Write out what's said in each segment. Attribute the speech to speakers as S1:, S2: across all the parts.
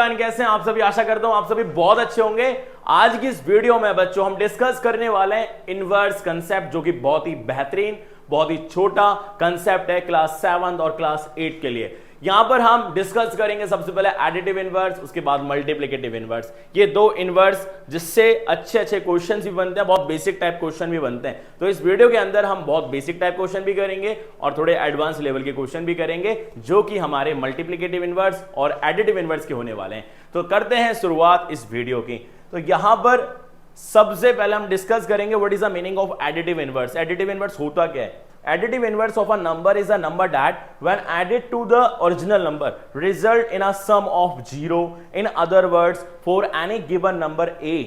S1: Everyone, कैसे हैं आप सभी। आशा करता हूं आप सभी बहुत अच्छे होंगे। आज की इस वीडियो में बच्चों हम डिस्कस करने वाले हैं इनवर्स कंसेप्ट, जो कि बहुत ही बेहतरीन, बहुत ही छोटा कंसेप्ट है क्लास 7 और क्लास 8 के लिए। यहां पर हम डिस्कस करेंगे सबसे पहले एडिटिव इनवर्स, उसके बाद मल्टीप्लिकेटिव इनवर्स। ये दो इनवर्स जिससे अच्छे अच्छे क्वेश्चंस भी बनते हैं, बहुत बेसिक टाइप क्वेश्चन भी बनते हैं। तो इस वीडियो के अंदर हम बहुत बेसिक टाइप क्वेश्चन भी करेंगे और थोड़े एडवांस लेवल के क्वेश्चन भी करेंगे, जो कि हमारे मल्टीप्लिकेटिव इनवर्स और एडिटिव इनवर्स के होने वाले हैं। तो करते हैं शुरुआत इस वीडियो की। तो यहां पर सबसे पहले हम डिस्कस करेंगे what is the meaning of additive inverse. Additive inverse होता क्या है? Additive inverse of a number is a number that when added to the original number result in a sum of 0. In other words, for any given number a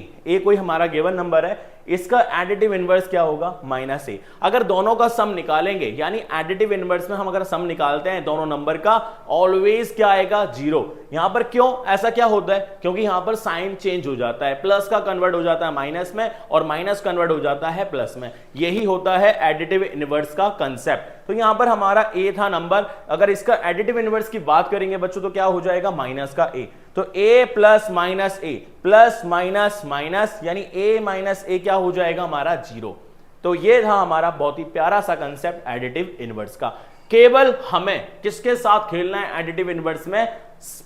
S1: कोई हमारा given number है, इसका additive inverse क्या होगा? Minus ए। अगर दोनों का सम निकालेंगे, यानी एडिटिव इनवर्स में हम अगर सम निकालते हैं दोनों नंबर का, ऑलवेज क्या आएगा? 0। यहां पर क्यों ऐसा क्या होता है? क्योंकि यहां पर साइन चेंज हो जाता है, प्लस का कन्वर्ट हो जाता है माइनस में और माइनस कन्वर्ट हो जाता है प्लस में। यही होता है एडिटिव इनवर्स का कंसेप्ट। तो यहां पर हमारा ए था नंबर, अगर इसका एडिटिव इनवर्स की बात करेंगे बच्चों तो क्या हो जाएगा? माइनस का ए। तो a plus minus A plus minus minus, यानी a माइनस ए क्या हो जाएगा? हमारा 0। तो ये था हमारा बहुत ही प्यारा सा कंसेप्ट एडिटिव इनवर्स का। केवल हमें किसके साथ खेलना है एडिटिव इनवर्स में?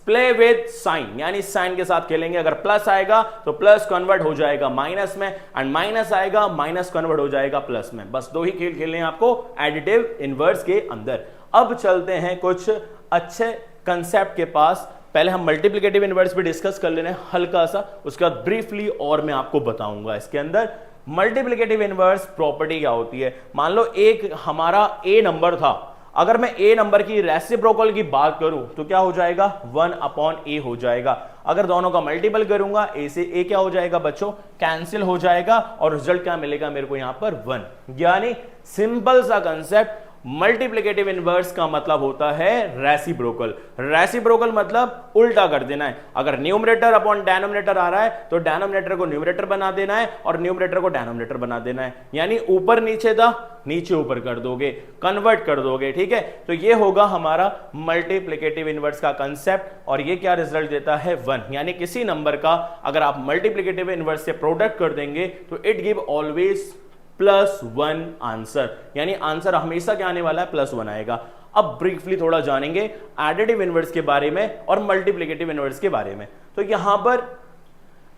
S1: प्ले विद साइन, यानी साइन के साथ खेलेंगे। अगर प्लस आएगा तो प्लस कन्वर्ट हो जाएगा माइनस में, एंड माइनस आएगा माइनस कन्वर्ट हो जाएगा प्लस में। बस दो ही खेल खेलने हैं आपको एडिटिव इनवर्स के अंदर। अब चलते हैं कुछ अच्छे कंसेप्ट के पास। पहले हम मल्टीप्लिकेटिव इनवर्स भी डिस्कस कर लेने हल्का सा, उसके बाद ब्रीफली और मैं आपको बताऊंगा इसके अंदर मल्टीप्लिकेटिव इनवर्स प्रॉपर्टी क्या होती है। मान लो एक हमारा ए नंबर था, अगर मैं ए नंबर की रेसिप्रोकल की बात करूं तो क्या हो जाएगा? 1/a हो जाएगा। अगर दोनों का मल्टीपल करूंगा ए से ए क्या हो जाएगा बच्चों? कैंसिल हो जाएगा और रिजल्ट क्या मिलेगा मेरे को? यहां पर 1। यानी सिंपल सा कंसेप्ट, मल्टीप्लिकेटिव इनवर्स का मतलब होता है रेसिप्रोकल। रेसिप्रोकल मतलब उल्टा कर देना है। अगर न्यूमरेटर अपॉन डेनोमिनेटर आ रहा है तो डेनोमिनेटर को न्यूमरेटर बना देना है और न्यूमरेटर को डेनोमिनेटर बना देना है, यानी ऊपर नीचे था, नीचे ऊपर कर दोगे, कन्वर्ट कर दोगे। ठीक है, तो ये होगा हमारा मल्टीप्लिकेटिव इनवर्स का कंसेप्ट। और ये क्या रिजल्ट देता है? 1। यानी किसी नंबर का अगर आप मल्टीप्लिकेटिव इनवर्स से प्रोडक्ट कर देंगे तो इट गिव ऑलवेज +1 आंसर, यानी आंसर हमेशा क्या आने वाला है? +1 आएगा। अब ब्रीफली थोड़ा जानेंगे एडिटिव इनवर्स के बारे में और मल्टीप्लिकेटिव इनवर्स के बारे में। तो यहां पर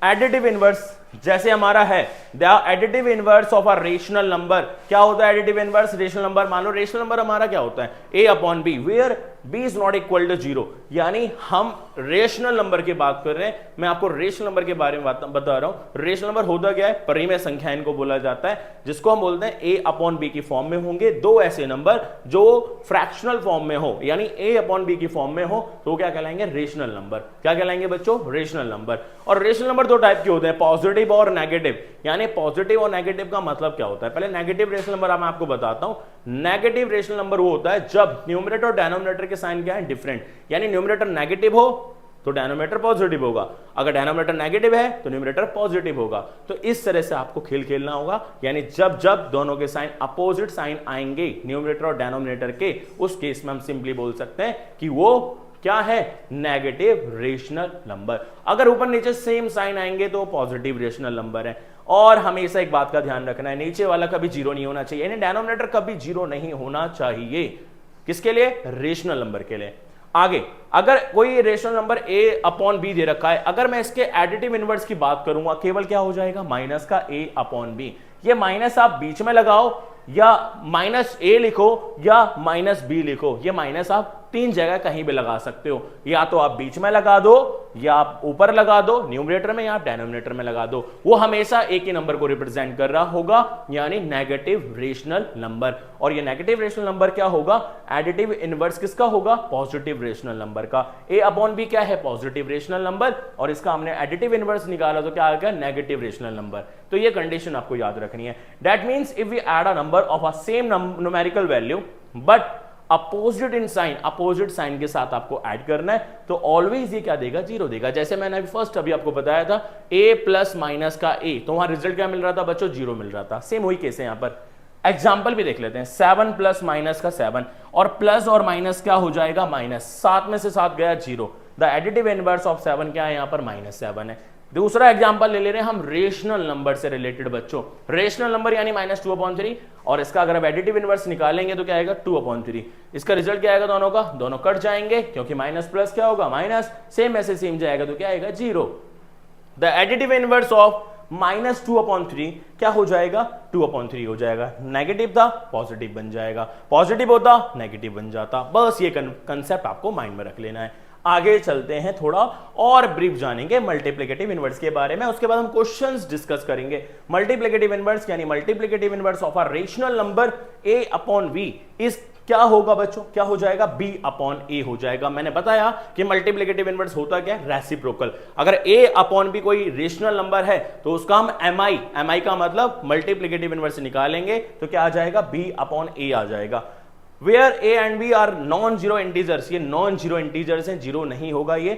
S1: एडिटिव इनवर्स जैसे हमारा है, the additive inverse of a rational number. क्या होता है एडिटिव इनवर्स? Rational number. मान लो रेशनल नंबर हमारा क्या होता है? a/b, where b is not equal to 0। यानी हम रेशनल नंबर की बात कर रहे हैं। मैं आपको रेशनल नंबर के बारे में बता रहा हूं। रेशनल नंबर होता क्या है? परिमेय संख्या इनको बोला जाता है, जिसको हम बोलते हैं a/b की फॉर्म में होंगे दो ऐसे नंबर जो फ्रैक्शनल फॉर्म में हो, यानी a/b की फॉर्म में हो, तो क्या कहलाएंगे? Rational number. क्या कहलाएंगे बच्चों? Rational number. और रेशनल नंबर दो टाइप के होते हैं, पॉजिटिव और नेगेटिव। यानी पॉजिटिव और नेगेटिव का मतलब क्या होता है? पहले नेगेटिव रेशनल नंबर मैं आपको बताता हूं। नेगेटिव रेशनल नंबर वो होता है जब न्यूमरेटर और डिनोमिनेटर के साइन क्या है? डिफरेंट। यानी न्यूमरेटर नेगेटिव हो तो डिनोमिनेटर पॉजिटिव होगा, अगर डिनोमिनेटर नेगेटिव है तो न्यूमरेटर पॉजिटिव होगा। तो इस तरह से आपको खेल खेलना होगा, यानी जब जब दोनों के साइन अपोजिट साइन आएंगे न्यूमरेटर और डिनोमिनेटर के, उस केस में हम सिंपली बोल सकते हैं कि वो क्या है? Negative rational number. अगर ऊपर नीचे सेम साइन आएंगे तो पॉजिटिव रेशनल नंबर है। और हमेशा एक बात का ध्यान रखना है, नीचे वाला कभी 0 नहीं होना चाहिए, यानी डिनोमिनेटर कभी 0 नहीं होना चाहिए। किसके लिए? रेशनल नंबर के लिए। आगे अगर कोई रेशनल नंबर a/b दे रखा है, अगर मैं इसके एडिटिव इनवर्स की बात करूंगा, केवल क्या हो जाएगा? माइनस का a/b। ये माइनस आप बीच में लगाओ या -a लिखो या -b लिखो, ये माइनस आप 3 जगह कहीं भी लगा सकते हो। या तो आप बीच में लगा दो, या आप ऊपर लगा दो न्यूमरेटर में, या आप डेनोमिनेटर में लगा दो। वो हमेशा एक ही नंबर को रिप्रेजेंट कर रहा होगा, यानी नेगेटिव रेशनल नंबर। और ये नेगेटिव रेशनल नंबर क्या होगा? एडिटिव इनवर्स किसका होगा? पॉजिटिव रेशनल नंबर का। a/b क्या है? Positive rational number. और इसका हमने एडिटिव इनवर्स निकाला तो क्या आ गया? Negative rational number. तो ये कंडीशन आपको याद रखनी है। That means if we add a number of a same numerical value but opposite in sign, opposite sign के साथ आपको ऐड करना है, तो ऑलवेज ये क्या देगा? 0 देगा। जैसे मैंने अभी आपको बताया था a प्लस माइनस का a, तो वहां रिजल्ट क्या मिल रहा था बच्चों? 0 मिल रहा था। सेम वही केस है यहां पर। एग्जाम्पल भी देख लेते हैं। 7 प्लस माइनस का 7 और प्लस और माइनस क्या हो जाएगा? माइनस। 7 में से 7 गया 0, द एडिटिव इनवर्स ऑफ 7 क्या है यहाँ पर -7 है। दूसरा एग्जांपल ले ले रहे हैं हम रेशनल नंबर से रिलेटेड बच्चों, रेशनल नंबर यानी -2/3 और इसका अगर आप एडिटिव इनवर्स निकालेंगे तो क्या आएगा 2/3। इसका रिजल्ट क्या आएगा दोनों का, दोनों कट जाएंगे क्योंकि माइनस प्लस क्या होगा माइनस, सेम ऐसे सेम जाएगा तो क्या आएगा 0। द एडिटिव इनवर्स ऑफ -2/3 क्या हो जाएगा 2/3 हो जाएगा। नेगेटिव था पॉजिटिव बन जाएगा, पॉजिटिव होता नेगेटिव बन जाता। बस ये कंसेप्ट आपको माइंड में रख लेना है। आगे चलते हैं, थोड़ा और ब्रीफ जानेंगे मल्टीप्लिकेटिव इनवर्स के बारे में, उसके बाद हम क्वेश्चंस डिस्कस करेंगे। मल्टीप्लिकेटिव इनवर्स यानी multiplicative inverse of a rational number a/v is क्या होगा बच्चों, क्या हो जाएगा b/a हो जाएगा। मैंने बताया कि मल्टीप्लिकेटिव इनवर्स होता क्या है, रेसिप्रोकल। अगर a/b कोई रेशनल नंबर है तो उसका हम mi का मतलब मल्टीप्लिकेटिव इनवर्स निकालेंगे तो क्या आ जाएगा b/a आ जाएगा। Where a and b are non-zero integers, ये non-zero integers हैं, जीरो नहीं होगा ये।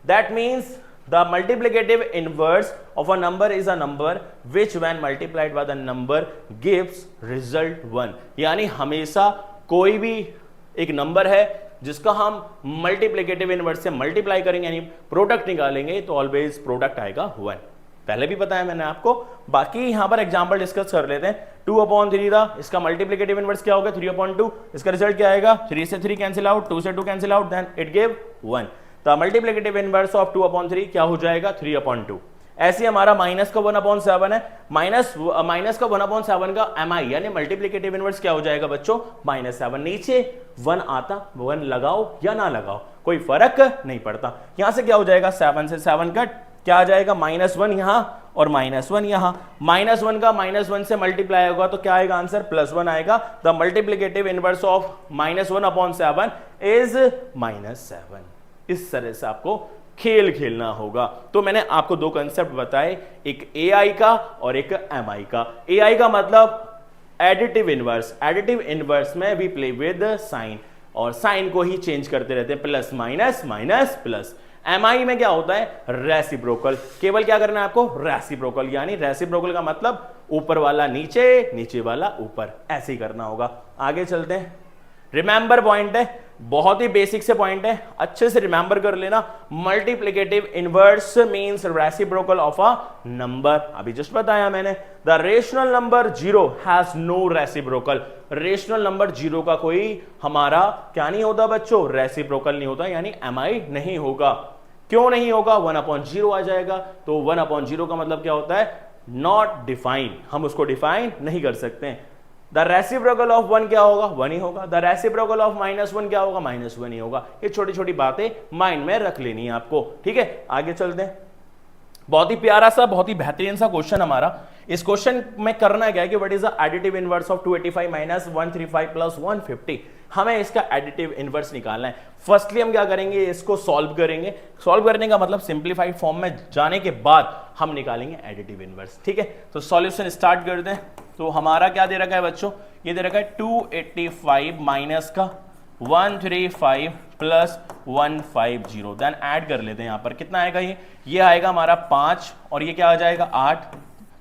S1: That means the multiplicative inverse of a number is a number which when multiplied by the number gives result 1। यानी हमेशा कोई भी एक नंबर है जिसका हम मल्टीप्लिकेटिव इनवर्स से मल्टीप्लाई करेंगे यानी प्रोडक्ट निकालेंगे तो ऑलवेज प्रोडक्ट आएगा 1। पहले भी बताया मैंने आपको, बाकी यहां पर एग्जांपल डिस्कस कर लेते हैं। 2/3 था, इसका मल्टीप्लिकेटिव इनवर्स क्या होगा 3/2। इसका रिजल्ट क्या आएगा 3 से 3 कैंसिल आउट, 2 से 2 cancel out, then it give 1। तो मल्टीप्लिकेटिव इनवर्स ऑफ 2/3 क्या हो जाएगा 3/2। ऐसे हमारा माइनस का 1/7 है, माइनस का 1/7 का mi यानी मल्टीप्लिकेटिव इनवर्स क्या हो जाएगा बच्चों -7। नीचे 1 आता, 1 लगाओ या ना लगाओ कोई फर्क नहीं पड़ता। यहां से क्या हो जाएगा 7 से 7 कट, क्या आ जाएगा -1 यहां और -1 यहां। -1 का -1 से मल्टीप्लाई होगा तो क्या आएगा आंसर +1 आएगा। The multiplicative inverse of -1/7 is -7। इस तरह से आपको खेल खेलना होगा। तो मैंने आपको दो कंसेप्ट बताए, एक AI का और एक MI का। AI का मतलब एडिटिव इनवर्स, एडिटिव इनवर्स में वी प्ले विद साइन और साइन को ही चेंज करते रहते हैं, plus minus minus plus. MI में क्या होता है रेसिप्रोकल, केवल क्या करना है आपको रेसिप्रोकल, यानी रेसिप्रोकल का मतलब ऊपर वाला नीचे, नीचे वाला ऊपर, ऐसे ही करना होगा। आगे चलते हैं, रिमेंबर पॉइंट है, बहुत ही बेसिक से पॉइंट है, अच्छे से रिमेंबर कर लेना। Multiplicative inverse means reciprocal of a number, अभी जस्ट बताया मैंने। The rational number 0 has no reciprocal, rational number 0 का कोई हमारा क्या नहीं होता बच्चों रेसिप्रोकल नहीं होता, यानी MI नहीं होगा। क्यों नहीं होगा 1/0 आ जाएगा, तो 1/0 का मतलब क्या होता है नॉट डिफाइन, हम उसको डिफाइन नहीं कर सकते। द रेसिप्रोकल ऑफ 1 क्या होगा 1 ही होगा, द रेसिप्रोकल ऑफ -1 क्या होगा -1 ही होगा। ये छोटी छोटी बातें माइंड में रख लेनी है आपको, ठीक है। आगे चलते हैं, बहुत ही प्यारा सा बहुत ही बेहतरीन सा क्वेश्चन हमारा। इस क्वेश्चन में करना क्या है कि what is the additive inverse of 285 - 135 + 150। हमें इसका एडिटिव इनवर्स निकालना है। फर्स्टली हम क्या करेंगे इसको सॉल्व करेंगे, सॉल्व करने का मतलब सिंप्लीफाइड फॉर्म में जाने के बाद हम निकालेंगे एडिटिव इनवर्स, ठीक है। तो सॉल्यूशन स्टार्ट करते हैं। तो हमारा क्या दे रखा है बच्चों, ये दे रखा है 285 माइनस का 135 + 150, देन ऐड कर लेते हैं। यहां पर कितना आएगा, ये आएगा हमारा 5 और ये क्या आ जाएगा 8,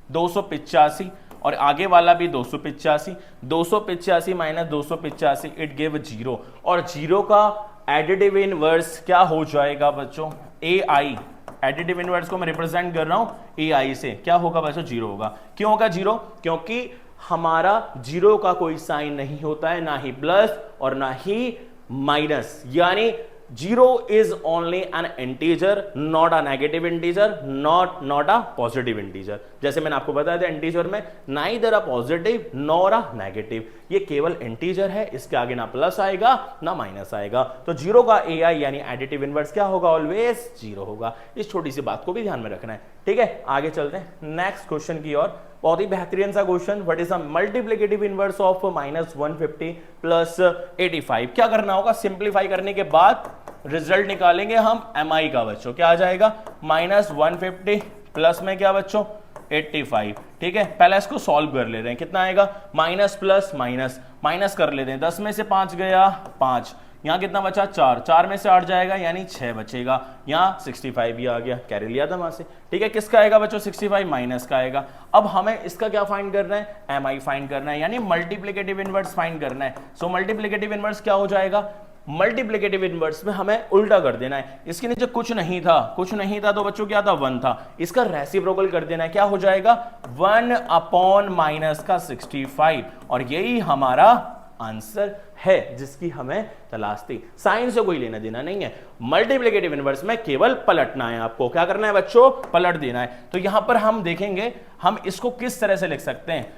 S1: 285 और आगे वाला भी 285, 285 - 285 इट गिव 0 और 0 का एडिटिव इनवर्स क्या हो जाएगा बच्चों AI। एडिटिव इनवर्स को मैं रिप्रेजेंट कर रहा हूं AI से, क्या होगा बच्चों 0 होगा। क्यों होगा 0, क्योंकि हमारा 0 का कोई साइन नहीं होता है, ना ही प्लस और ना ही माइनस, यानी 0 is only an integer, not a negative integer, not a positive integer। जैसे मैंने आपको बताया था इंटीजर में neither a positive nor a negative, ये केवल इंटीजर है, इसके आगे ना प्लस आएगा ना माइनस आएगा। तो 0 का AI यानी एडिटिव इनवर्स क्या होगा ऑलवेज 0 होगा। इस छोटी सी बात को भी ध्यान में रखना है, ठीक है। आगे चलते हैं नेक्स्ट क्वेश्चन की ओर, बहुत ही बेहतरीन सा question. What is the multiplicative inverse of -150 + 85। क्या करना होगा, सिंप्लीफाई करने के बाद रिजल्ट निकालेंगे हम MI का बच्चों, क्या आ जाएगा -150 प्लस में क्या बच्चों 85, ठीक है। पहले इसको सॉल्व कर ले रहे हैं, कितना आएगा माइनस प्लस माइनस माइनस कर लेते हैं, 10 में से 5 गया 5, यहां कितना बचा 4, 4 में से 8 जाएगा यानी 6 बचेगा, यहां 65 भी आ गया, कैरी लिया था वहां से, ठीक है। किसका आएगा बच्चों 65 माइनस का आएगा। अब हमें इसका क्या फाइंड करना है MI फाइंड करना है, यानी मल्टीप्लिकेटिव इनवर्स फाइंड करना है। सो मल्टीप्लिकेटिव इनवर्स क्या हो जाएगा मल्टीप्लिकेटिव इनवर्स में हमें उल्टा कर देना है। इसके नीचे कुछ नहीं था तो बच्चों क्या था 1 था, इसका रेसिप्रोकल कर देना है, क्या हो जाएगा 1 अपॉन माइनस का 65 और यही हमारा आंसर है जिसकी हमें तलाश थी। साइन से कोई लेना देना नहीं है, मल्टीप्लिकेटिव इनवर्स में केवल पलटना है, आपको क्या करना है बच्चों पलट देना है। तो यहां पर हम देखेंगे हम इसको किस तरह से लिख सकते हैं,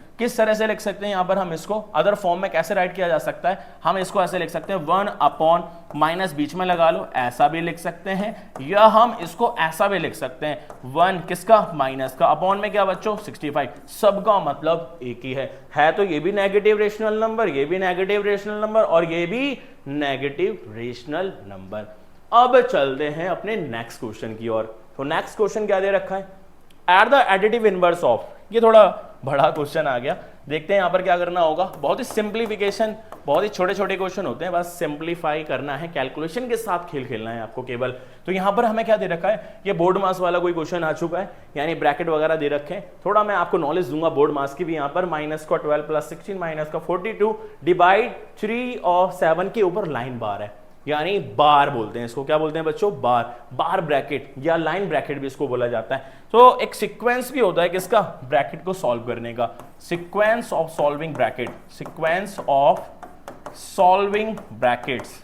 S1: यहां पर हम इसको अदर फॉर्म में कैसे राइट किया जा सकता है, हम इसको ऐसे लिख सकते हैं 1 अपॉन माइनस बीच में लगा लो, ऐसा भी लिख सकते हैं, या हम इसको ऐसा भी लिख सकते हैं 1 किसका माइनस का, अपॉन में क्या बच्चों 65, सबका मतलब एक ही है तो ये भी नेगेटिव रेशनल नंबर, ये भी नेगेटिव रेशनल नंबर और ये भी नेगेटिव रेशनल नंबर। अब चलते हैं अपने नेक्स्ट क्वेश्चन की ओर। तो नेक्स्ट क्वेश्चन क्या दे रखा है, at the additive inverse of, ये थोड़ा बड़ा क्वेश्चन आ गया, देखते हैं यहां पर क्या करना होगा। बहुत ही सिंप्लीफिकेशन, बहुत ही छोटे छोटे क्वेश्चन होते हैं, बस सिंप्लीफाई करना है, कैलकुलेशन के साथ खेल खेलना है आपको केवल। तो यहां पर हमें क्या दे रखा है, ये बोर्ड मास वाला कोई क्वेश्चन आ चुका है, यानी ब्रैकेट वगैरह दे रखे हैं। थोड़ा मैं आपको नॉलेज दूंगा बोर्ड मास की भी। यहां पर माइनस का 12 प्लस 16 माइनस का 42 डिवाइड 3 और 7 के ऊपर लाइन बार है, यानी बार बोलते हैं इसको, क्या बोलते हैं बच्चों बार ब्रैकेट या लाइन ब्रैकेट भी इसको बोला जाता है। तो एक सीक्वेंस भी होता है किसका, ब्रैकेट को सॉल्व करने का, sequence of solving bracket, sequence of solving brackets.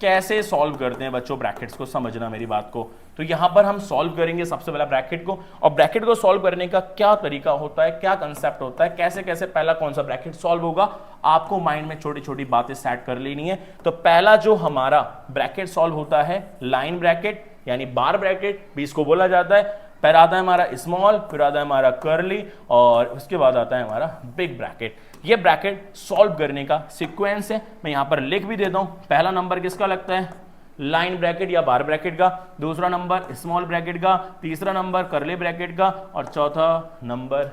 S1: कैसे सॉल्व करते हैं बच्चों ब्रैकेट्स को, समझना मेरी बात को। तो यहां पर हम सॉल्व करेंगे सबसे पहला ब्रैकेट को, और ब्रैकेट को सॉल्व करने का क्या तरीका होता है, क्या कंसेप्ट होता है, कैसे कैसे पहला कौन सा ब्रैकेट सॉल्व होगा, आपको माइंड में छोटी छोटी बातें सेट कर लेनी है। तो पहला जो हमारा ब्रैकेट सॉल्व होता है लाइन ब्रैकेट, यानी बार ब्रैकेट भी इसको बोला जाता है। फिर आता है हमारा स्मॉल, फिर आता है हमारा कर्ली, और उसके बाद आता है हमारा बिग ब्रैकेट। ये ब्रैकेट सॉल्व करने का सीक्वेंस है, मैं यहां पर लिख भी देता हूं। पहला नंबर किसका लगता है, लाइन ब्रैकेट या बार ब्रैकेट का, दूसरा नंबर स्मॉल ब्रैकेट का, तीसरा नंबर कर्ली ब्रैकेट का, और चौथा नंबर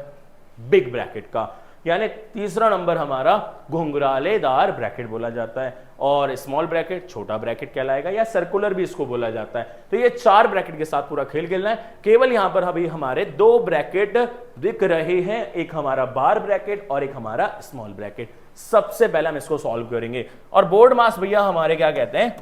S1: बिग ब्रैकेट का, यानी तीसरा नंबर हमारा घुंघरालेदार ब्रैकेट बोला जाता है, और स्मॉल ब्रैकेट छोटा ब्रैकेट कहलाएगा, या सर्कुलर भी इसको बोला जाता है। तो ये 4 ब्रैकेट के साथ पूरा खेल खेलना है। केवल यहां पर अभी हमारे 2 ब्रैकेट दिख रहे हैं, एक हमारा बार ब्रैकेट और एक हमारा स्मॉल ब्रैकेट। सबसे पहले हम इसको सॉल्व करेंगे, और बोर्ड मास भैया हमारे क्या कहते हैं,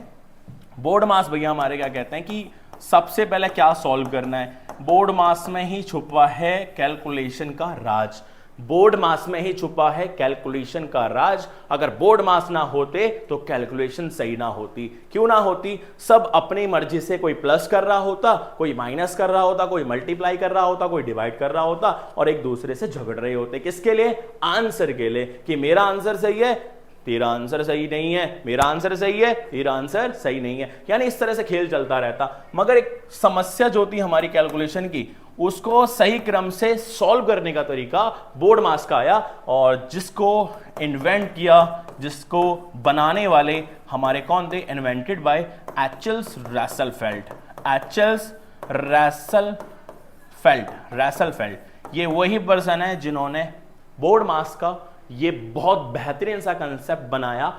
S1: कि सबसे पहले क्या सॉल्व करना है, बोर्ड मास में ही छुपा है कैलकुलेशन का राज, बोर्ड मास में ही छुपा है कैलकुलेशन का राज। अगर बोर्ड मास ना होते तो कैलकुलेशन सही ना होती। क्यों ना होती, सब अपनी मर्जी से, कोई प्लस कर रहा होता, कोई माइनस कर रहा होता, कोई मल्टीप्लाई कर रहा होता, कोई डिवाइड कर रहा होता, और एक दूसरे से झगड़ रहे होते। किसके लिए, आंसर के लिए, कि मेरा आंसर सही है, तेरा आंसर सही नहीं है, मेरा आंसर सही है, तेरा आंसर सही नहीं है, यानी इस तरह से खेल चलता रहता। मगर एक समस्या जो थी हमारी कैलकुलेशन की, उसको सही क्रम से सॉल्व करने का तरीका बोर्ड मास का आया, और जिसको इन्वेंट किया, जिसको बनाने वाले हमारे कौन थे, इन्वेंटेड बाय एचेल्स रैसलफेल्ड। ये वही पर्सन है जिन्होंने बोर्ड मास का ये बहुत बेहतरीन सा कंसेप्ट बनाया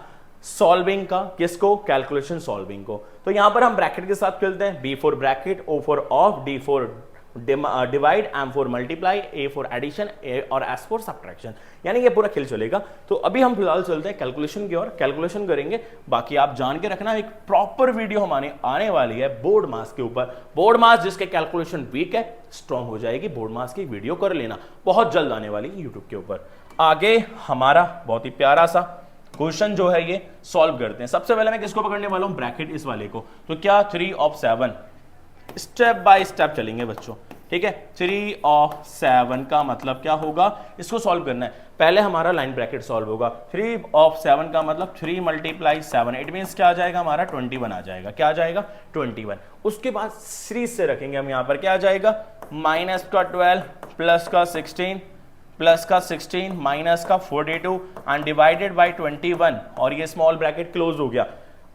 S1: सॉल्विंग का, किसको, कैलकुलेशन सॉल्विंग को। तो यहां पर हम ब्रैकेट के साथ खेलते हैं, B for bracket, O for of, D for divide, M for multiply, A for addition, और S फॉर सब्ट्रैक्शन, यानी ये पूरा खेल चलेगा। तो अभी हम फिलहाल चलते हैं कैलकुलेशन की ओर, कैलकुलेशन करेंगे। बाकी आप जान के रखना, एक प्रॉपर वीडियो हमारे आने वाली है बोर्ड मास के ऊपर। बोर्ड मास जिसके कैलकुलेशन वीक है, स्ट्रॉन्ग हो जाएगी, बोर्ड मास की वीडियो कर लेना, बहुत जल्द आने वाली है यूट्यूब के ऊपर। आगे हमारा बहुत ही प्यारा सा क्वेश्चन जो है ये सॉल्व करते हैं। सबसे पहले मैं किसको पकड़ने वाला हूं, ब्रैकेट, इस वाले को। तो क्या 3 of 7, स्टेप बाय स्टेप चलेंगे बच्चों, ठीक है। 3 of 7 का मतलब क्या होगा, इसको सॉल्व करना है। पहले हमारा लाइन ब्रैकेट सॉल्व होगा। 3 of 7 का मतलब 3 × 7, इट मींस क्या आ जाएगा हमारा 21 आ जाएगा। क्या आ जाएगा 21। उसके बाद सीरीज से रखेंगे हम, यहां पर क्या आ जाएगा, माइनस का 12 प्लस का 16 माइनस का 42 एंड डिवाइडेड बाय 21, और ये स्मॉल ब्रैकेट क्लोज हो गया।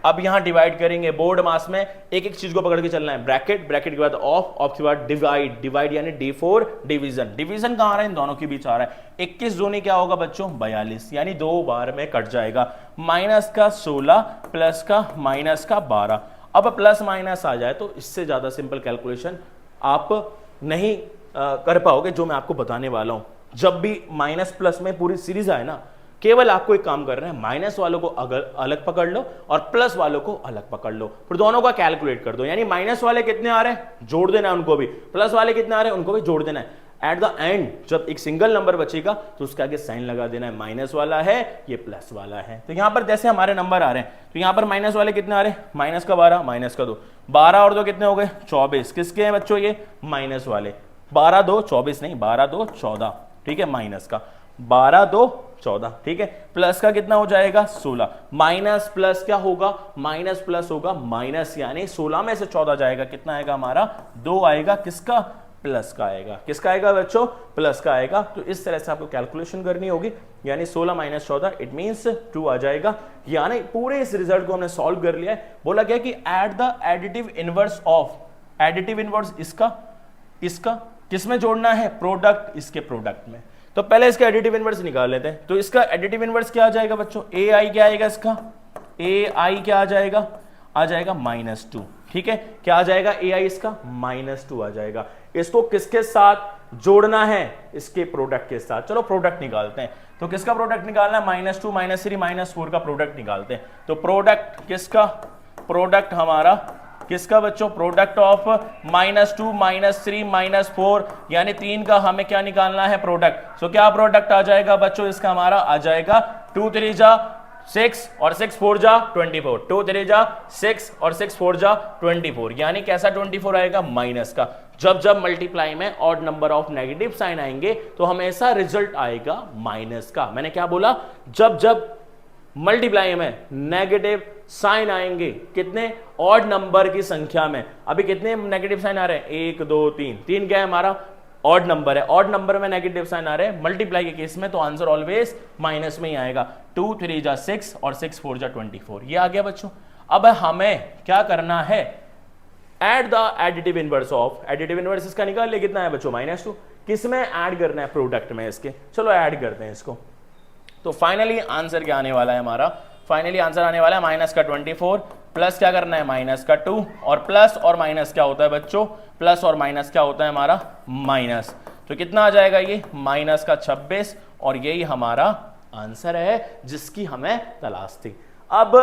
S1: अब यहां डिवाइड करेंगे, बोर्ड मास में एक एक चीज को पकड़ के चलना है। ब्रैकेट के बाद ऑफ के बाद डिवाइड यानी D4 डिवीजन कहां आ रहा है, इन दोनों के बीच आ रहा है। 21 दूनी क्या होगा बच्चों 42, यानी 2 बार में कट जाएगा। माइनस का 16 प्लस का माइनस का 12। अब प्लस माइनस आ जाए तो इससे ज्यादा सिंपल कैलकुलेशन आप नहीं कर पाओगे, जो मैं आपको बताने वाला हूं। जब भी माइनस प्लस में पूरी सीरीज आए ना, केवल आपको एक काम करना है, माइनस वालों को अलग पकड़ लो और प्लस वालों को अलग पकड़ लो, फिर दोनों का कैलकुलेट कर दो। यानी माइनस वाले कितने आ रहे हैं जोड़ देना है उनको भी, प्लस वाले कितने आ रहे हैं उनको भी जोड़ देना है। एट द एंड जब एक सिंगल नंबर बचेगा तो उसके आगे साइन लगा देना है, माइनस वाला है ये प्लस वाला है। तो यहां पर जैसे हमारे नंबर आ रहे हैं तो यहां पर माइनस वाले कितने आ रहे हैं, माइनस का 12 माइनस का 2, 12 और 2 कितने हो गए 24। किसके हैं बच्चों ये माइनस वाले, 12 2 24 नहीं 12 2 14, ठीक है, माइनस का 12 2 14, ठीक है, प्लस का कितना हो जाएगा 16, माइनस प्लस क्या होगा माइनस प्लस होगा माइनस, यानी 16 में से 14 जाएगा, कितना आएगा हमारा 2 आएगा, किसका प्लस का आएगा, किसका आएगा बच्चों प्लस का आएगा। तो इस तरह से आपको कैलकुलेशन करनी होगी, यानी 16 माइनस 14 इट मींस 2 आ जाएगा। यानी पूरे इस रिजल्ट को हमने सॉल्व कर लिया है। बोला गया कि at the additive inverse of, additive inverse इसका किसमें जोड़ना है, प्रोडक्ट इसके प्रोडक्ट में। तो पहले इसका एडिटिव इनवर्स निकाल लेते हैं। तो इसका एडिटिव इनवर्स क्या आ जाएगा बच्चों, ए आई क्या आएगा, इसका ए आई क्या आ जाएगा -2, ठीक है, क्या आ जाएगा ए आई इसका -2 आ जाएगा। इसको किसके साथ जोड़ना है, इसके प्रोडक्ट के साथ। चलो प्रोडक्ट निकालते हैं। तो किसका प्रोडक्ट निकालना है, -2 -3 -4 का प्रोडक्ट निकालते हैं। तो प्रोडक्ट किसका, प्रोडक्ट हमारा किसका बच्चों, प्रोडक्ट ऑफ -2 -3 -4, यानी 3 का हमें क्या निकालना है प्रोडक्ट। सो क्या प्रोडक्ट आ जाएगा बच्चों इसका, हमारा आ जाएगा 2 3 जा 6 और 6 4 जा 24, 2 3 जा 6 और 6 4 जा 24, यानी कैसा 24 आएगा माइनस का। जब जब मल्टीप्लाई में odd number of negative sign आएंगे तो हमेशा रिजल्ट आएगा माइनस का। मैंने क्या बोला, जब जब मल्टीप्लाई में नेगेटिव साइन आएंगे, कितने ऑड नंबर की संख्या में। अभी कितने नेगेटिव साइन आ रहे हैं, 1 2 3, 3 क्या है हमारा ऑड नंबर है, ऑड नंबर में नेगेटिव साइन आ रहे हैं मल्टीप्लाई के केस में, तो आंसर ऑलवेज माइनस में ही आएगा। 2 3 जा 6 और 6 4 जा 24, ये आ गया बच्चों। अब हमें क्या करना है, add the additive inverse of, additive inverse इसका निकाल ले, कितना है बच्चों -2, किसमें ऐड करना है, प्रोडक्ट में इसके। चलो ऐड करते हैं इसको। तो फाइनली आंसर क्या आने वाला है हमारा, फाइनली आंसर आने वाला है -24 प्लस क्या करना है -2, और प्लस और माइनस क्या होता है बच्चों, प्लस और माइनस क्या होता है हमारा माइनस। तो कितना आ जाएगा ये -26, और यही हमारा आंसर है जिसकी हमें तलाश थी। अब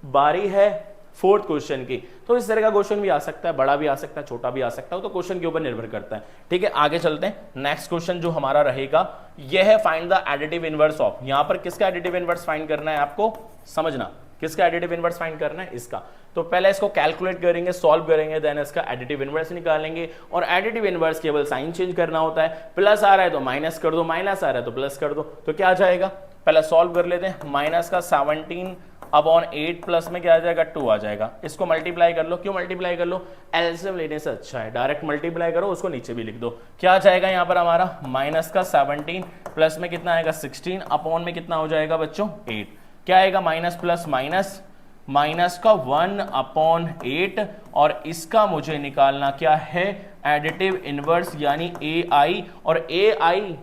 S1: बारी है फोर्थ क्वेश्चन की। तो इस तरह का क्वेश्चन भी आ सकता है, बड़ा भी आ सकता है, छोटा भी आ सकता है, तो क्वेश्चन के ऊपर निर्भर करता है। ठीक है, आगे चलते हैं। नेक्स्ट क्वेश्चन जो हमारा रहेगा यह है find the additive inverse of. यहां पर किसका एडिटिव इनवर्स फाइंड करना है, आपको समझना किसका एडिटिव इनवर्स फाइंड करना है, इसका। तो पहले इसको कैलकुलेट करेंगे, सॉल्व करेंगे, देन इसका एडिटिव इनवर्स निकालेंगे। और एडिटिव इनवर्स केवल साइन चेंज करना होता है, प्लस आ रहा है तो माइनस कर दो, माइनस आ रहा है तो प्लस कर दो। तो क्या आ जाएगा, पहले सॉल्व कर लेते हैं। माइनस का 17/8 प्लस में क्या आ जाएगा 2 आ जाएगा। इसको मल्टीप्लाई कर लो, क्यों मल्टीप्लाई कर लो, एलसीएम लेने से अच्छा है, डायरेक्ट मल्टीप्लाई करो, उसको नीचे भी लिख दो। क्या आ जाएगा यहाँ पर हमारा माइनस का 17 प्लस में कितना आएगा 16 अपॉन में कितना हो जाएगा बच्चों 8। क्या आएगा माइनस प्लस माइनस, माइनस का 1/8, और इसका मुझे निकालना क्या है एडिटिव इनवर्स यानी ए आई। और ए आई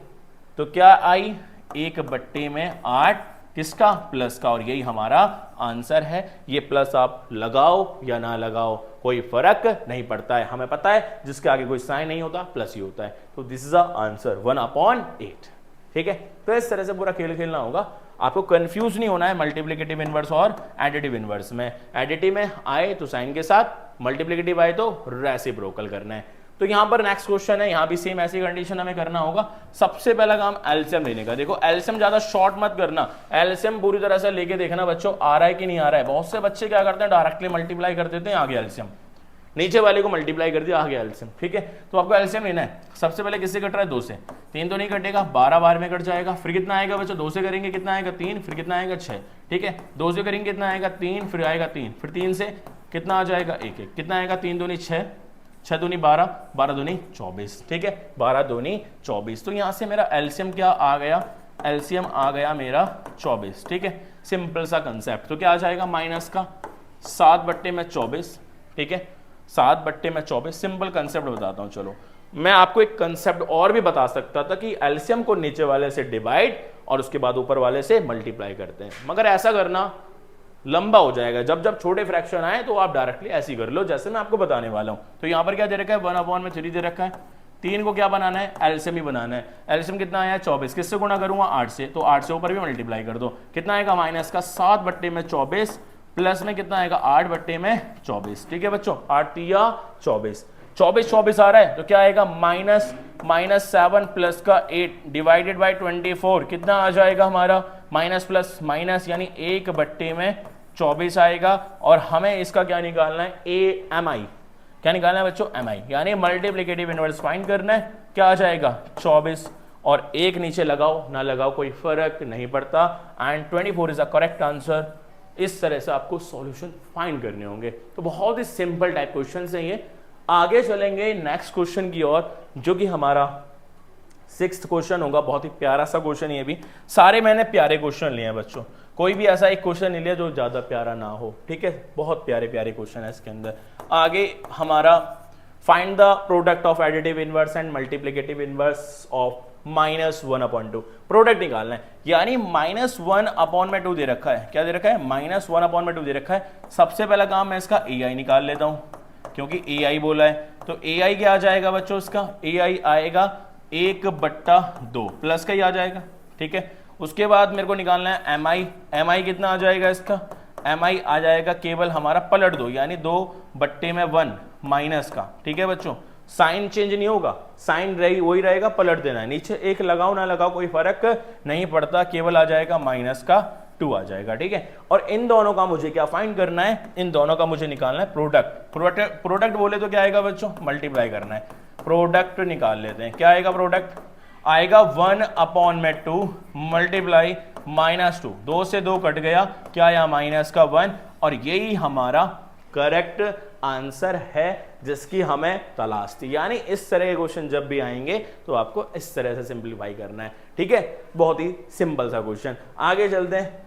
S1: तो क्या आई 1/8 किसका, प्लस का, और यही हमारा आंसर है। ये प्लस आप लगाओ या ना लगाओ कोई फर्क नहीं पड़ता है, हमें पता है जिसके आगे कोई साइन नहीं होता प्लस ही होता है। तो दिस इज द आंसर 1/8। ठीक है, तो इस तरह से पूरा खेल खेलना होगा, आपको कंफ्यूज नहीं होना है मल्टीप्लिकेटिव इनवर्स और एडिटिव इनवर्स में। एडिटिव में आए तो साइन के साथ, मल्टीप्लिकेटिव आए तो रेसिप्रोकल करना है। तो यहां पर नेक्स्ट क्वेश्चन है, यहां भी सेम ऐसी कंडीशन हमें करना होगा। सबसे पहला काम एलसीएम लेने का। देखो एलसीएम ज्यादा शॉर्ट मत करना, एलसीएम पूरी तरह से लेके देखना बच्चों आ रहा है कि नहीं आ रहा है। बहुत से बच्चे क्या करते हैं डायरेक्टली मल्टीप्लाई कर देते हैं, आगे एलसीएम, नीचे वाले को मल्टीप्लाई कर दिया, आगे एलसीएम। ठीक है, तो आपको एलसीएम लेना है। सबसे पहले किससे कट रहा है 2 से, 3 तो नहीं कटेगा, 12 बार में कट जाएगा। फिर कितना आएगा बच्चों 2 से करेंगे कितना आएगा 3, फिर कितना आएगा 6। ठीक है, 2 से करेंगे कितना आएगा 3, फिर आएगा 3, फिर 3 से कितना आ जाएगा 1 1, कितना आएगा 3 दूनी 6, 6 दूनी 12, 12 दूनी 24। ठीक है, 12 दूनी 24। तो यहां से मेरा एलसीएम क्या आ गया, एलसीएम आ गया मेरा 24। ठीक है, सिंपल सा कंसेप्ट। तो क्या आ जाएगा माइनस का 7/24। ठीक है, 7/24। सिंपल कंसेप्ट बताता हूं। चलो मैं आपको एक कंसेप्ट और भी बता सकता था कि एलसीएम को नीचे वाले से डिवाइड और उसके बाद ऊपर वाले से मल्टीप्लाई करते हैं, मगर ऐसा करना लंबा हो जाएगा। जब जब छोटे फ्रैक्शन आए तो आप डायरेक्टली ऐसे ही कर लो जैसे मैं आपको बताने वाला हूं। तो यहां पर क्या दे रखा है 1/3 दे रखा है, 3 को क्या बनाना है, एलसीएम ही बनाना है। एलसीएम कितना आया 24, किससे गुणा करूंगा 8 से, तो 8 से ऊपर भी मल्टीप्लाई कर दो, कितना आएगा माइनस का 7 बट्टे में 24 प्लस में कितना आएगा 8 बट्टे में 24। ठीक है बच्चों, 8 तिया 24, 24 आ रहा है तो क्या आएगा -7 प्लस का 8 डिवाइडेड बाय 24 कितना आ जाएगा हमारा माइनस प्लस माइनस यानी 1 बट्टे में 24 आएगा। और हमें इसका क्या निकालना है AMI, क्या निकालना है बच्चों MI, यानी मल्टीप्लिकेटिव इनवर्स फाइंड करना है। क्या आ जाएगा 24 और 1 नीचे लगाओ ना लगाओ कोई फर्क नहीं पड़ता, and 24 is a correct answer. इस तरह से आपको सॉल्यूशन फाइंड करने होंगे। तो बहुत ही सिंपल टाइप क्वेश्चन है ये। आगे चलेंगे नेक्स्ट क्वेश्चन की ओर, जो कि हमारा 6th क्वेश्चन होगा। बहुत ही प्यारा सा क्वेश्चन, ये भी सारे मैंने प्यारे क्वेश्चन लिए हैं बच्चों, कोई भी ऐसा एक क्वेश्चन नहीं लिया जो ज्यादा प्यारा ना हो। ठीक है, बहुत प्यारे प्यारे क्वेश्चन है इसके अंदर। आगे हमारा find the product of additive inverse and multiplicative inverse of -1/2, product निकालना है। यानी -1/2 दे रखा है, क्या दे रखा है -1/2 दे रखा है। सबसे पहला काम मैं इसका AI निकाल लेता हूं, क्योंकि AI बोला है तो AI क्या आ जाएगा बच्चों, इसका AI आएगा 1/2 प्लस का ही आ जाएगा। ठीक है, उसके बाद मेरे को निकालना है MI कितना आ जाएगा इसका, MI आ जाएगा केवल हमारा पलट दो, यानी 2/1 माइनस का। ठीक है बच्चों, साइन चेंज नहीं होगा, साइन रही वही रहेगा, पलट देना है। नीचे 1 लगाओ ना लगाओ कोई फर्क नहीं पड़ता, केवल आ जाएगा माइनस का 2 आ जाएगा। ठीक है, और इन दोनों का मुझे क्या फाइंड करना है, इन दोनों का मुझे निकालना है प्रोडक्ट बोले तो क्या आएगा बच्चों, मल्टीप्लाई करना है। प्रोडक्ट निकाल लेते हैं, क्या आएगा प्रोडक्ट आएगा 1/2 मल्टीप्लाई -2, 2 से 2 कट गया, क्या आया -1, और यही हमारा करेक्ट आंसर है जिसकी हमें तलाश थी। यानी इस तरह के क्वेश्चन जब भी आएंगे तो आपको इस तरह से सिंपलीफाई करना है। ठीक है, बहुत ही सिंपल सा क्वेश्चन। आगे चलते हैं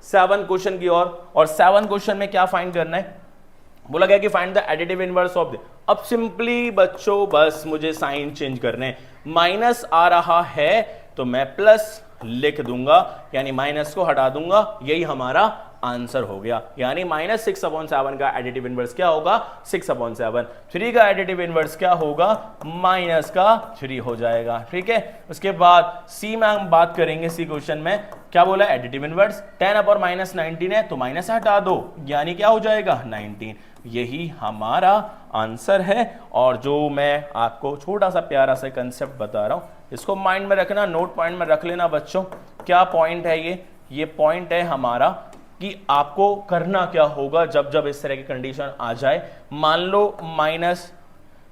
S1: 7 क्वेश्चन की ओर, और 7 क्वेश्चन में क्या फाइंड करना है, बोला गया कि find the additive inverse of the. अब सिंपली बच्चों बस मुझे साइन चेंज करने हैं, माइनस आ रहा है तो मैं प्लस लिख दूंगा, यानी माइनस को हटा दूंगा, यही हमारा आंसर हो गया। यानी -6/7 का एडिटिव इनवर्स क्या होगा 6/7। 3 का एडिटिव इनवर्स क्या होगा -3 हो जाएगा। ठीक है, उसके बाद सी में हम बात करेंगे। सी क्वेश्चन में क्या बोला एडिटिव इनवर्स 10/-19 है तो माइनस हटा दो, यानी क्या हो जाएगा 19, यही हमारा आंसर है। और जो मैं आपको छोटा सा प्यारा सा कंसेप्ट बता रहा हूं, इसको माइंड में रखना, नोट पॉइंट में रख लेना बच्चों। क्या पॉइंट है ये पॉइंट है हमारा कि आपको करना क्या होगा जब जब इस तरह की कंडीशन आ जाए। मान लो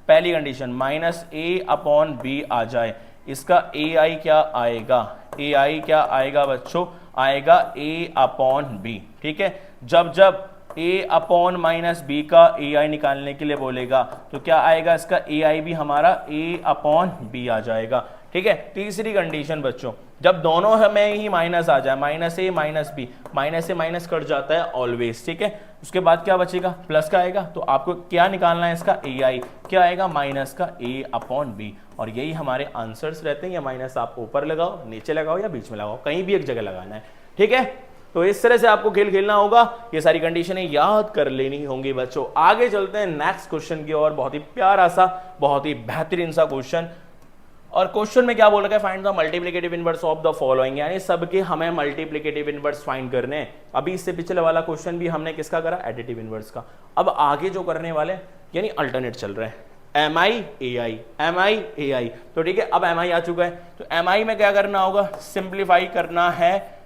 S1: पहली कंडीशन -A/B आ जाए, इसका AI क्या आएगा, AI क्या आएगा बच्चों, आएगा A/B। ठीक है, जब जब A/-B का AI निकालने के लिए बोलेगा तो क्या आएगा, इसका AI भी हमारा A/B आ जाएगा। ठीक है, तीसरी कंडीशन बच्चों, जब दोनों हमें ही माइनस आ जाए, -A -B, माइनस से माइनस कट जाता है ऑलवेज। ठीक है, उसके बाद क्या बचेगा प्लस का आएगा, तो आपको क्या निकालना है इसका AI, क्या आएगा माइनस का A/B, और यही हमारे आंसर्स रहते हैं। या माइनस आप ऊपर लगाओ, नीचे लगाओ या बीच में लगाओ, कहीं भी एक जगह लगाना है। ठीक है, तो इस तरह से आपको खेल खेलना होगा, ये सारी कंडीशनें याद कर लेनी होंगी बच्चों। आगे चलते हैं नेक्स्ट क्वेश्चन की ओर, बहुत ही प्यारा सा, बहुत ही बेहतरीन सा क्वेश्चन। और क्वेश्चन में क्या बोल रखा है, find the multiplicative inverse of the following, यानी सबके हमें मल्टीप्लिकेटिव इनवर्स फाइंड करने हैं। अभी इससे पिछले वाला क्वेश्चन भी हमने किसका करा, एडिटिव इनवर्स का। अब आगे जो करने वाले यानी अल्टरनेट चल रहे हैं, MI AI। तो ठीक है, अब MI आ चुका है, तो MI में क्या करना होगा, सिंप्लीफाई करना है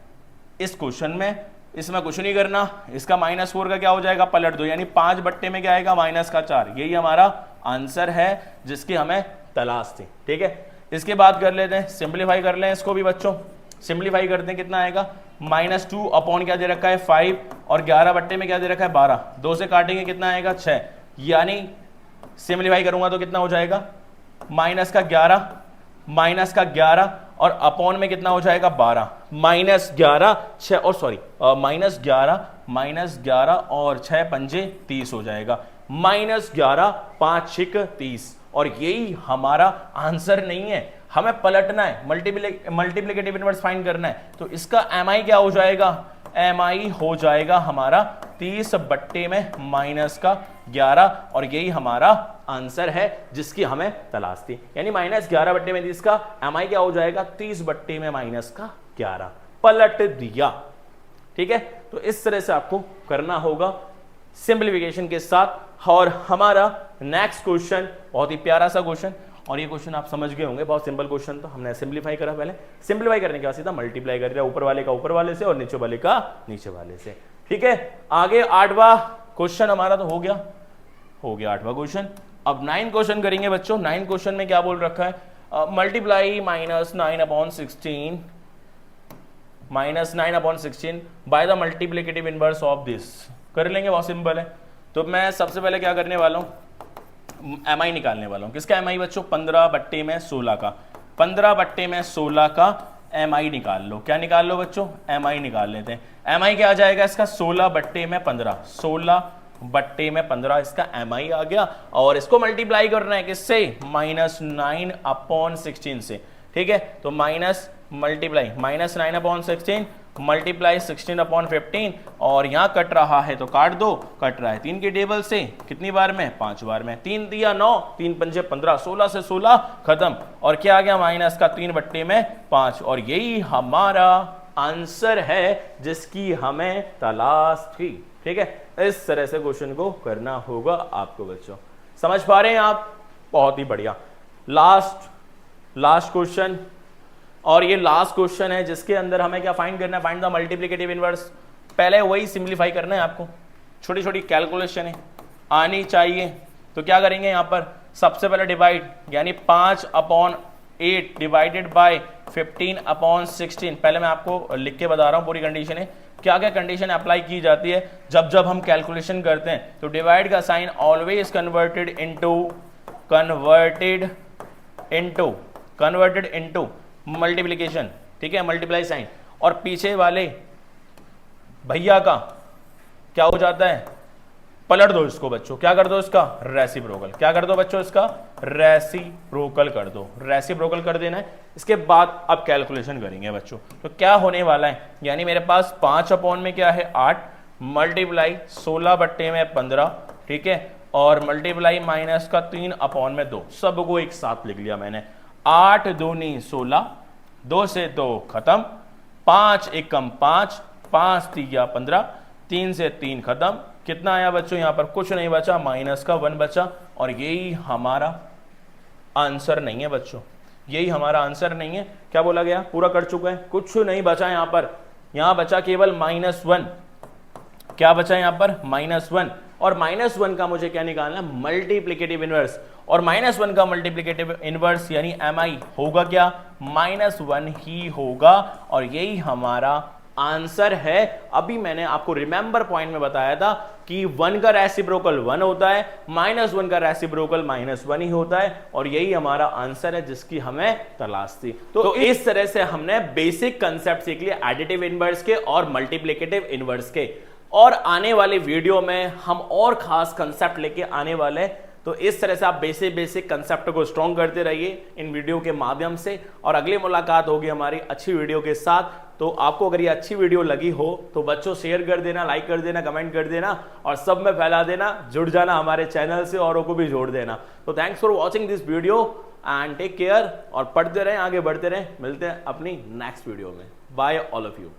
S1: इस क्वेश्चन में। इसमें कुछ नहीं करना, इसका -4 का क्या हो जाएगा पलट दो, यानी 5 बट्टे में क्या आएगा -4, यही हमारा आंसर है जिसकी हमें तलाश थी। ठीक है, इसके बाद कर लेते हैं, सिंप्लीफाई कर लें इसको भी बच्चों। सिंप्लीफाई करते हैं, कितना आएगा -2 अपॉन क्या दे रखा है 5, और 11 बट्टे में क्या दे रखा है 12, 2 से काटेंगे कितना आएगा 6, यानी सिंप्लीफाई करूंगा तो कितना हो जाएगा -11 और अपॉन में कितना हो जाएगा 12, -11 6 और सॉरी -11 और 6 पंजे 30 हो जाएगा, -11 5 6 30, और यही हमारा आंसर नहीं है, हमें पलटना है, मल्टीप्लिकेटिव इनवर्स फाइंड करना है। तो इसका MI क्या हो जाएगा, MI हो जाएगा हमारा 30 बट्टे में 11 और यही हमारा आंसर है जिसकी हमें तलाश थी। यानी -11/30 का mi क्या हो जाएगा 30/-11 पलट दिया। ठीक है, तो इस तरह से आपको करना होगा सिंप्लीफिकेशन के साथ। और हमारा नेक्स्ट क्वेश्चन बहुत ही प्यारा सा क्वेश्चन, और ये क्वेश्चन आप समझ गए होंगे, बहुत सिंपल क्वेश्चन था। हमने सिंप्लीफाई करा, पहले सिंप्लीफाई करने के बाद सीधा मल्टीप्लाई कर दिया, ऊपर वाले का ऊपर वाले से और नीचे वाले का नीचे वाले से। ठीक है, आगे 8वां क्वेश्चन हमारा तो हो गया 8वां क्वेश्चन। अब 9 क्वेश्चन करेंगे बच्चों। 9 क्वेश्चन में क्या बोल रखा है, multiply -9/16 by the multiplicative inverse of this. कर लेंगे, बहुत सिंपल है। तो मैं सबसे पहले क्या करने वाला हूं, mi निकालने वाला हूं। किसका mi बच्चों 15/16 का 15/16 का mi निकाल लो। क्या निकाल लो बच्चों, mi निकाल लेते हैं। mi क्या आ जाएगा इसका 16/15 16/15 इसका mi आ गया। और इसको मल्टीप्लाई करना है किससे, -9/16 से। ठीक है, तो माइनस मल्टीप्लाई -9/16 मल्टीप्लाई 16/15 और यहां कट रहा है तो काट दो, कट रहा है 3 के टेबल से कितनी बार में 5 बार में। 3 दिया 9, 3 पंजे 15, 16 से 16 खत्म। और क्या आ गया माइनस का 3/5 और यही हमारा आंसर है जिसकी हमें तलाश थी। ठीक है, इस तरह से क्वेश्चन को करना होगा आपको बच्चों। समझ पा रहे हैं आप, बहुत ही बढ़िया। लास्ट क्वेश्चन, और ये लास्ट क्वेश्चन है जिसके अंदर हमें क्या फाइंड करना है, फाइंड द मल्टीप्लिकेटिव इनवर्स। पहले वही सिंप्लीफाई करना है आपको, छोटी छोटी कैलकुलेशन आनी चाहिए। तो क्या करेंगे यहाँ पर, सबसे पहले डिवाइड, यानी 5/8 डिवाइडेड बाय 15/16। पहले मैं आपको लिख के बता रहा हूँ पूरी कंडीशन है, क्या क्या कंडीशन अप्लाई की जाती है जब हम कैलकुलेशन करते हैं। तो डिवाइड का sign always converted into multiplication. ठीक है, मल्टीप्लाई साइन, और पीछे वाले भैया का क्या हो जाता है, पलट दो इसको बच्चों। क्या कर दो इसका, रेसिप्रोकल। क्या कर दो बच्चों इसका, रेसिप्रोकल कर दो। रेसिप्रोकल कर देना है। इसके बाद अब कैलकुलेशन करेंगे बच्चों। तो क्या होने वाला है, यानी मेरे पास 5 में क्या है 8 मल्टीप्लाई 16/15। ठीक है, और मल्टीप्लाई माइनस का 3/2। सबको एक साथ लिख लिया मैंने। 8 दूनी 16, 2 से 2 खत्म, 5 एकम 5, 5 3 15, 3 से 3 खत्म। कितना आया बच्चों, यहां पर कुछ नहीं बचा, माइनस का 1 बचा। और यही हमारा आंसर नहीं है बच्चों, यही हमारा आंसर नहीं है। क्या बोला गया, पूरा कर चुका है, कुछ नहीं बचा यहां पर। यहां बचा केवल -1। क्या बचा यहां पर, -1। और -1 का मुझे क्या निकालना, मल्टीप्लिकेटिव इनवर्स। और -1 का मल्टीप्लिकेटिव इनवर्स यानी mi होगा क्या, -1 ही होगा। और यही हमारा आंसर है। अभी मैंने आपको रिमेंबर पॉइंट में बताया था कि 1 का रेसिप्रोकल 1 होता है, -1 का रेसिप्रोकल -1 ही होता है। और यही हमारा आंसर है जिसकी हमें तलाश थी। तो इस तरह से हमने बेसिक कंसेप्ट सीख लिए एडिटिव इनवर्स के और मल्टीप्लिकेटिव इनवर्स के। और आने वाले वीडियो में हम और खास कंसेप्ट लेके आने वाले। तो इस तरह से आप बेसिक कंसेप्ट को स्ट्रॉन्ग करते रहिए इन वीडियो के माध्यम से। और अगली मुलाकात होगी हमारी अच्छी वीडियो के साथ। तो आपको अगर ये अच्छी वीडियो लगी हो तो बच्चों शेयर कर देना, लाइक कर देना, कमेंट कर देना और सब में फैला देना। जुड़ जाना हमारे चैनल से, औरों को भी जोड़ देना। तो thanks for watching this video and take care. और पढ़ते रहें, आगे बढ़ते रहें। मिलते हैं अपनी नेक्स्ट वीडियो में। Bye all of you.